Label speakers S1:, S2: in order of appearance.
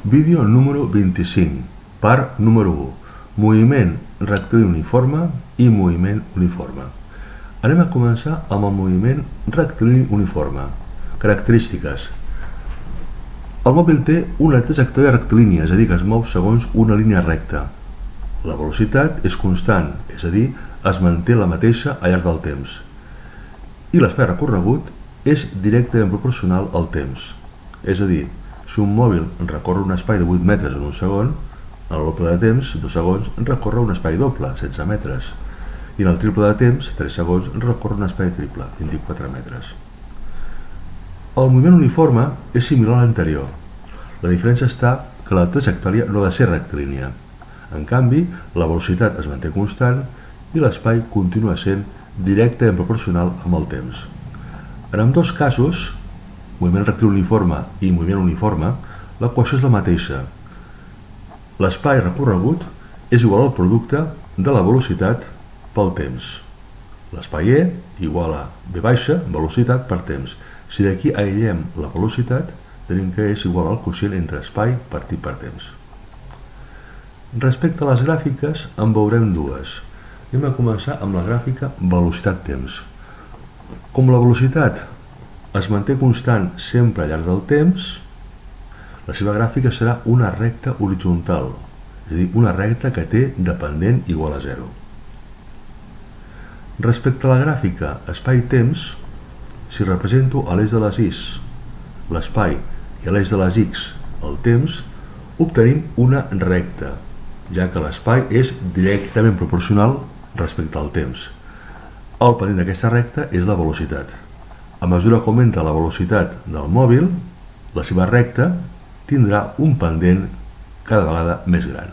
S1: Vídeo número 25, part número 1. Moviment rectilini uniforme i moviment uniforme. Anem a començar amb el moviment rectilini uniforme. Característiques. El mòbil té una trajectòria rectilínia, és a dir, que es mou segons una línia recta. La velocitat és constant, és a dir, es manté la mateixa al llarg del temps. I l'espai recorregut és directament proporcional al temps. És a dir, si un mòbil recorre un espai de 8 metres en un segon, en el doble de temps, 2 segons, recorre un espai doble, 16 metres. I en el triple de temps, 3 segons, recorre un espai triple, 24 metres. El moviment uniforme és similar a l'anterior. La diferència està que la trajectòria no ha de ser rectilínia. En canvi, la velocitat es manté constant i l'espai continua sent directament proporcional amb el temps. En ambdós casos, moviment rectilini uniforme i moviment uniforme, l'equació és la mateixa. L'espai recorregut és igual al producte de la velocitat pel temps. L'espai E igual a V baixa, velocitat per temps. Si d'aquí aïllem la velocitat, tenim que és igual al quocient entre espai partit per temps. Respecte a les gràfiques, en veurem dues. Anem a començar amb la gràfica velocitat-temps. Com la velocitat es manté constant sempre al llarg del temps, la seva gràfica serà una recta horitzontal, és a dir, una recta que té dependent igual a 0. Respecte a la gràfica espai-temps, si represento a l'eix de les Is l'espai i a l'eix de les X el temps, obtenim una recta, ja que l'espai és directament proporcional respecte al temps. El pendent d'aquesta recta és la velocitat. A mesura que augmenta la velocitat del mòbil, la seva recta tindrà un pendent cada vegada més gran.